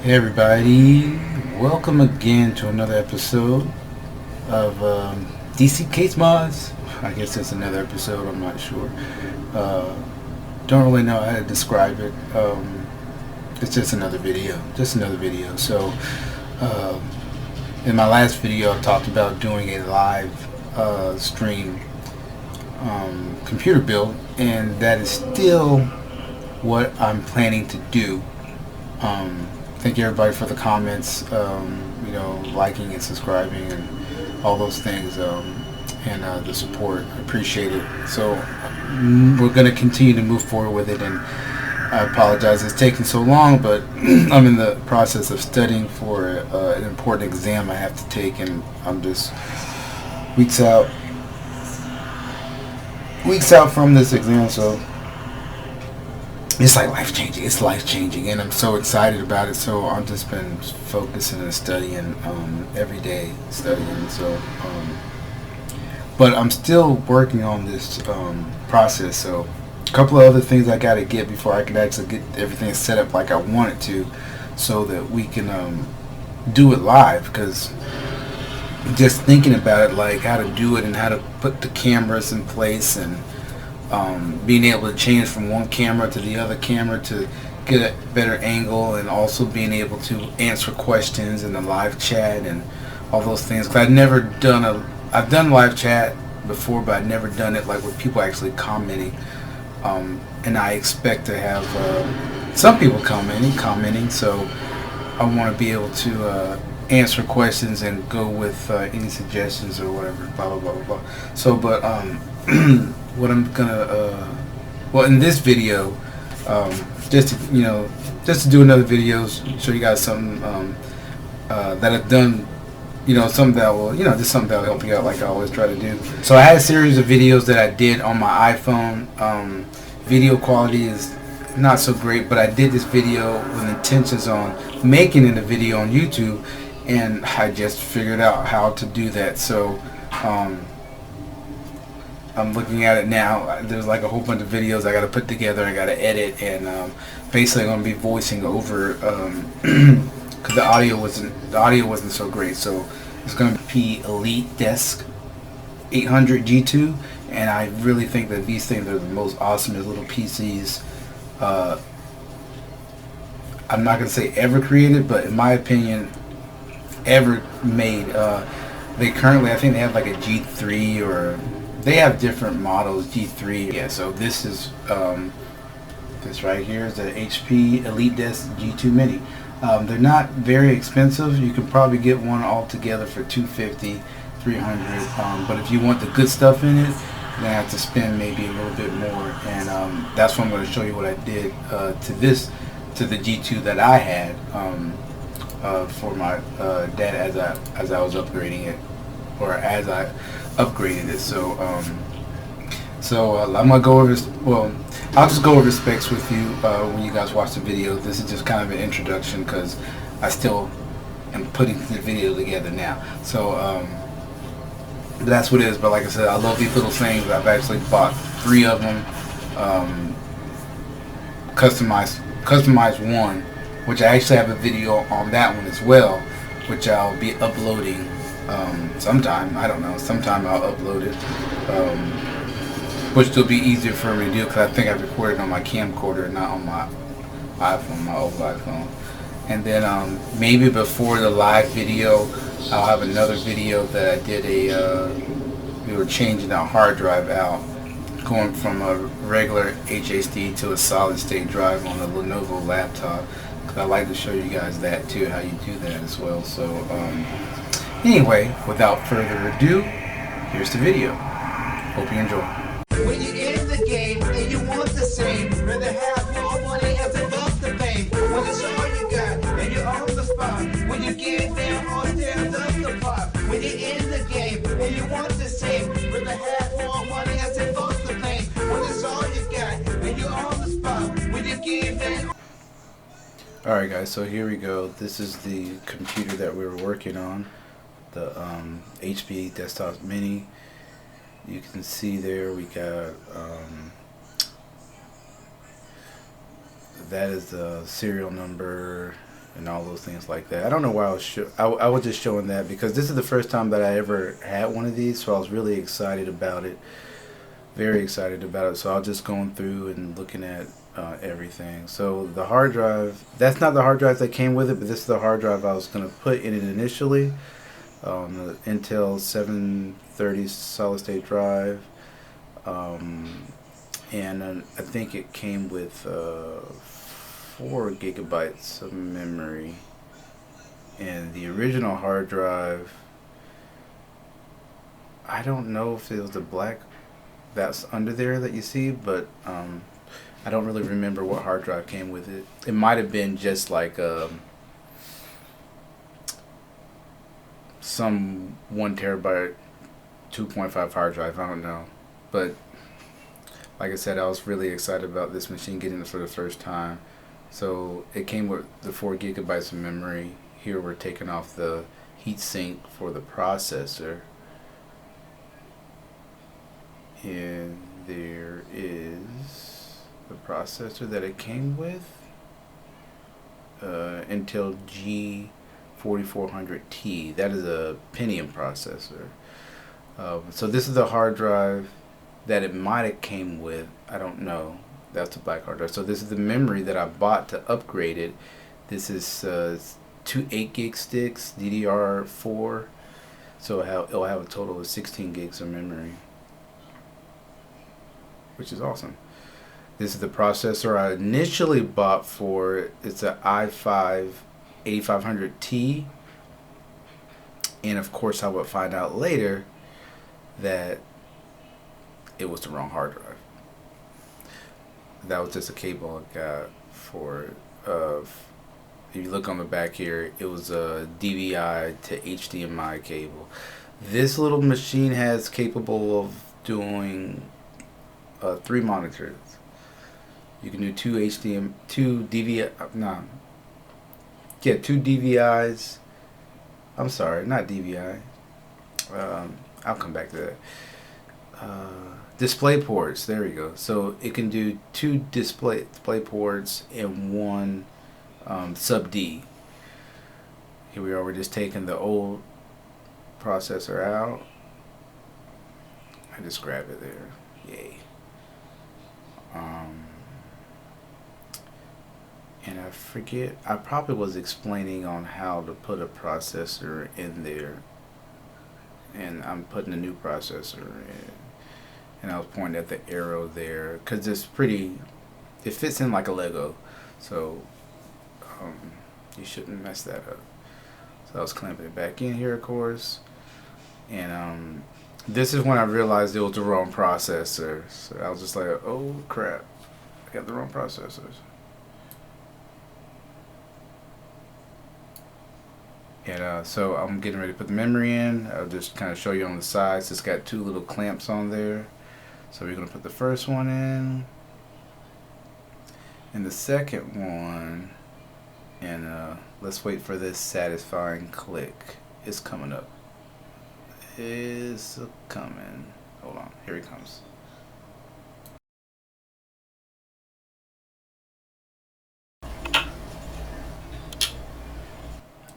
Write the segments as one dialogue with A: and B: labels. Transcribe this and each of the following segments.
A: Hey everybody, welcome again to another episode of DCCASEMODS. I guess it's another episode, I'm not sure. Uh, don't really know how to describe it. It's just another video, So, uh, in my last video I talked about doing a live stream computer build, and that is still what I'm planning to do. Thank you everybody for the comments, liking and subscribing and all those things, and the support. I appreciate it. So we're going to continue to move forward with it, and I apologize it's taking so long, but I'm in the process of studying for an important exam I have to take, and I'm just weeks out from this exam, so it's like life changing. It's life changing, and I'm so excited about it. So I've just been focusing and studying every day, studying. But I'm still working on this process. So a couple of other things I got to get before I can actually get everything set up like I want it to, so that we can do it live. Because just thinking about it, like how to do it and how to put the cameras in place, and being able to change from one camera to the other camera to get a better angle, and also being able to answer questions in the live chat and all those things. Cause I've done live chat before, but I've never done it like with people actually commenting. And I expect to have some people commenting. So I want to be able to answer questions and go with any suggestions or whatever. Blah blah blah blah blah. So, but what I'm gonna in this video, just to do another video, show you guys something that I've done, something that will, just something that will help you out, like I always try to do. So I had a series of videos that I did on my iPhone. Video quality is not so great, but I did this video with intentions on making it a video on YouTube, and I just figured out how to do that. So I'm looking at it now. There's like a whole bunch of videos I got to put together. I got to edit, and basically I'm going to be voicing over because the audio wasn't so great. So it's going to be HP Elitedesk 800 G2, and I really think that these things are the most awesome little PCs. I'm not going to say ever created, but in my opinion, ever made. They currently, I think they have like a G3, or they have different models, G3. Yeah, so this is this right here is the HP Elitedesk G2 Mini. They're not very expensive. You can probably get one all together for $250, $300. But if you want the good stuff in it, you're gonna have to spend maybe a little bit more. And that's what I'm going to show you what I did to the G2 that I had for my dad as I was upgrading it, or as I upgraded it. So I'm gonna go over this. Well, I'll just go over specs with you when you guys watch the video. This is just kind of an introduction because I still am putting the video together now. So that's what it is. But like I said, I love these little things. I've actually bought 3 of them. Customized one, which I actually have a video on that one as well, which I'll be uploading sometime. I don't know. Sometime I'll upload it, which will be easier for me to do because I think I recorded on my camcorder, not on my iPhone, my old iPhone. And then maybe before the live video, I'll have another video that I did we were changing our hard drive out, going from a regular HSD to a solid state drive on a Lenovo laptop. Because I like to show you guys that too, how you do that as well. So anyway, without further ado, here's the video. Hope you enjoy.
B: When you're in the game and you want the same, rather have more money as above the pain. When it's all you got and you're on the spot, when you get there or stand up the pop. When you're in the game and you want the same, rather have more money as above the pain. When it's all you got and you're on the spot, when you get there.
A: Alright guys, so here we go. This is the computer that we were working on, the HP Desktop Mini. You can see there we got that is the serial number. and all those things like that. I don't know why I was just showing that because this is the first time that I ever had one of these, so I was really excited about it, very excited about it. So I was just going through and looking at everything. So the hard drive, that's not the hard drive that came with it, but this is the hard drive I was going to put in it initially. The Intel 730 solid state drive, and I think it came with 4 gigabytes of memory. And the original hard drive, I don't know if it was the black that's under there that you see, but I don't really remember what hard drive came with it. It might have been just like some 1 terabyte 2.5 hard drive, I don't know. But like I said, I was really excited about this machine, getting it for the first time. So it came with the 4 gigabytes of memory. Here we're taking off the heatsink for the processor. And there is the processor that it came with. Intel G4400T. That is a Pentium processor. So this is the hard drive that it might have came with. I don't know. That's the black hard drive. So this is the memory that I bought to upgrade it. This is 2 8 gig sticks, DDR4. So it'll have a total of 16 gigs of memory, which is awesome. This is the processor I initially bought for it. It's an i5 8500T, and of course I would find out later that it was the wrong hard drive. That was just a cable I got for it. If you look on the back here, it was a DVI to HDMI cable. This little machine has capable of doing 3 monitors. You can do 2 DVIs. I'm sorry, not DVI. I'll come back to that. Display ports. There we go. So it can do 2 display ports and 1 sub D. Here we are. We're just taking the old processor out. I just grabbed it there. Yay. And I forget, I probably was explaining on how to put a processor in there, and I'm putting a new processor in, and I was pointing at the arrow there because it fits in like a Lego, so you shouldn't mess that up. So I was clamping it back in here, of course, and this is when I realized it was the wrong processor. So I was just like, oh crap, I got the wrong processors. And so I'm getting ready to put the memory in. I'll just kind of show you on the sides. It's got 2 little clamps on there. So we're going to put the first one in, and the second one, and let's wait for this satisfying click. It's coming up. It's coming. Hold on. Here he comes.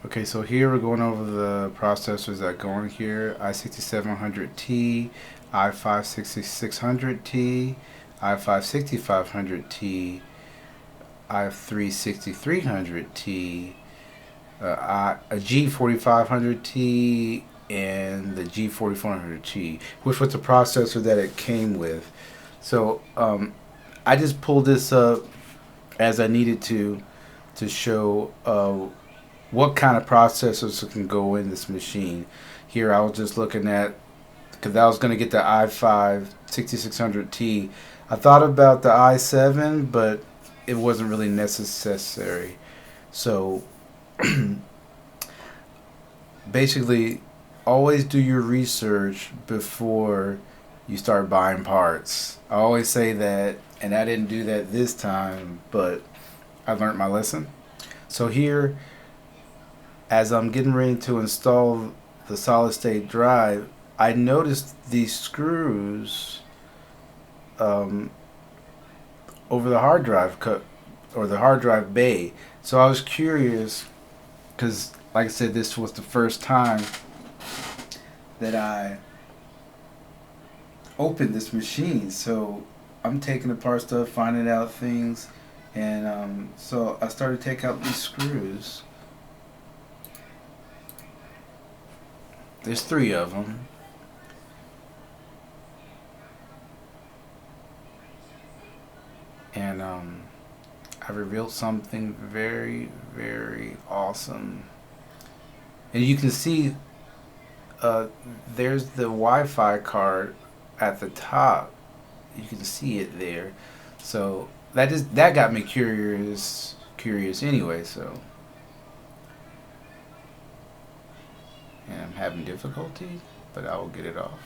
A: Okay, so here we're going over the processors that go in here. i6700T, i5-6600T, i5-6500T, i3-6300T, a G4500T, and the G4400T, which was the processor that it came with. So I just pulled this up as I needed to show what kind of processors can go in this machine. Here I was just looking at, because I was going to get the i5-6600T. I thought about the i7, but it wasn't really necessary. So basically, always do your research before you start buying parts. I always say that, and I didn't do that this time, but I learned my lesson. So here, as I'm getting ready to install the solid state drive, I noticed these screws over the hard drive or the hard drive bay. So I was curious because like I said, this was the first time that I opened this machine, so I'm taking apart stuff, finding out things, and so I started to take out these screws. There's 3 of them. And I revealed something very, very awesome. And you can see there's the Wi-Fi card at the top. You can see it there. So that got me curious anyway. So, and I'm having difficulty, but I will get it off.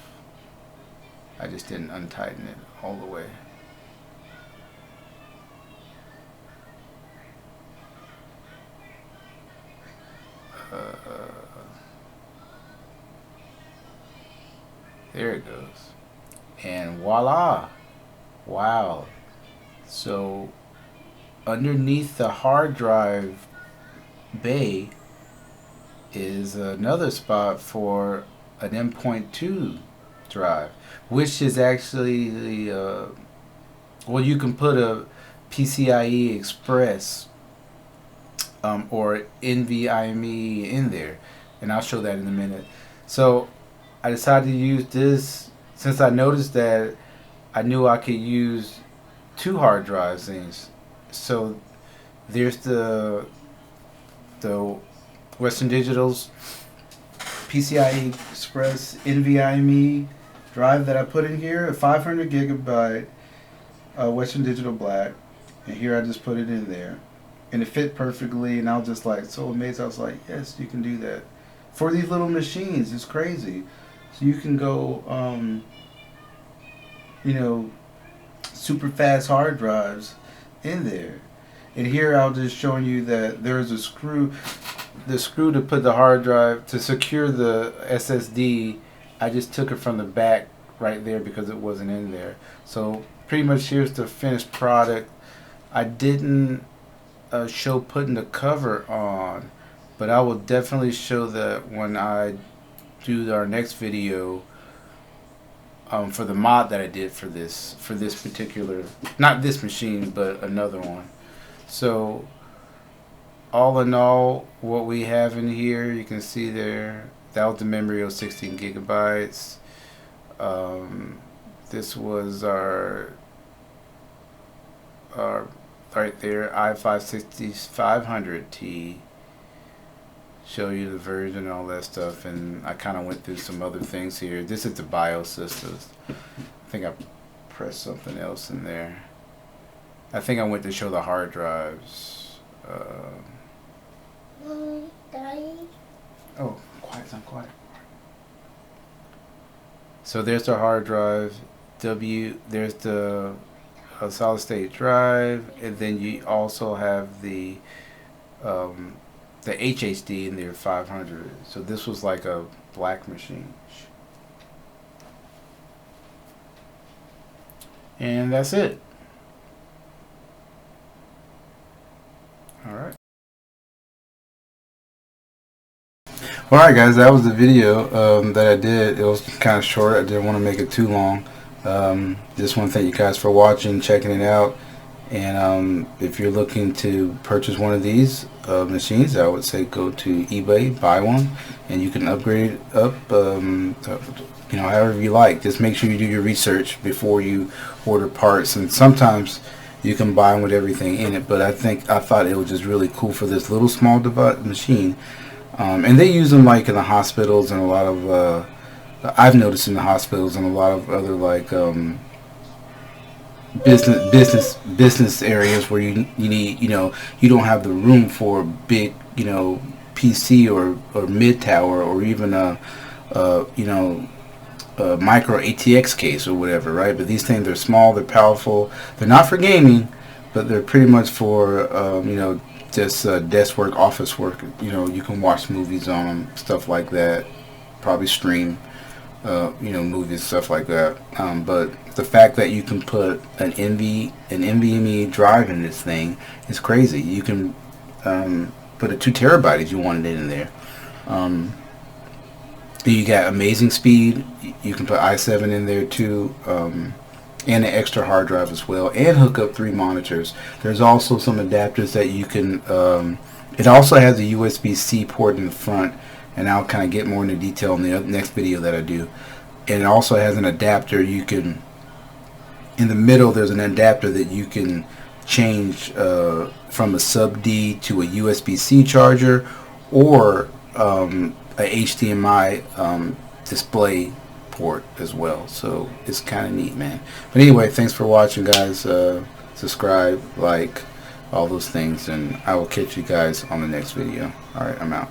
A: I just didn't untighten it all the way. There it goes. And voila. Wow. So underneath the hard drive bay is another spot for an M.2 drive, which is actually the well, you can put a PCIe Express or NVMe in there, and I'll show that in a minute. So I decided to use this since I noticed that I knew I could use 2 hard drives things. So there's the Western Digital's PCIe Express NVMe drive that I put in here, a 500 gigabyte Western Digital Black, and here I just put it in there, and it fit perfectly, and I was just like so amazed. I was like, yes, you can do that for these little machines. It's crazy. So you can go you know, super fast hard drives in there. And here I'll just showing you that there's a screw, the screw to put the hard drive, to secure the SSD. I just took it from the back right there because it wasn't in there. So pretty much here's the finished product. I didn't show putting the cover on, but I will definitely show that when I do our next video for the mod that I did for this particular, not this machine but another one. So all in all, what we have in here, you can see there, that was the memory of 16 gigabytes. This was our right there, i5-6500T. Show you the version and all that stuff, and I kind of went through some other things here. This is the BIOS systems. I think I pressed something else in there. I think I went to show the hard drives. Oh, quiet, I'm quiet. So there's the hard drive. There's the solid state drive, and then you also have the HHD in there, 500. So this was like a black machine. And that's it. Alright. Alright guys, that was the video that I did. It was kind of short. I didn't want to make it too long. Just want to thank you guys for watching, checking it out. And if you're looking to purchase one of these machines, I would say go to eBay, buy one, and you can upgrade it up, you know, however you like. Just make sure you do your research before you order parts. And sometimes you can buy them with everything in it, but I thought it was just really cool for this little small machine. And they use them like in the hospitals and a lot of I've noticed in the hospitals and a lot of other like business areas where you need, you know, you don't have the room for a big, you know, PC or mid tower or even a you know, a micro ATX case or whatever, right? But these things, they're small, they're powerful, they're not for gaming, but they're pretty much for you know, just desk work, office work. You know, you can watch movies on them, stuff like that, probably stream you know, movies, stuff like that. But the fact that you can put an NVMe drive in this thing is crazy. You can put put a 2 terabyte if you wanted it in there. You got amazing speed. You can put i7 in there too, and an extra hard drive as well, and hook up 3 monitors. There's also some adapters that you can. It also has a USB-C port in the front, and I'll kind of get more into detail in the next video that I do. And it also has an adapter. You can, in the middle, there's an adapter that you can change from a sub D to a USB-C charger, or a HDMI display port as well. So it's kind of neat, man. But anyway, thanks for watching, guys. Subscribe, like, all those things, and I will catch you guys on the next video. Alright, I'm out.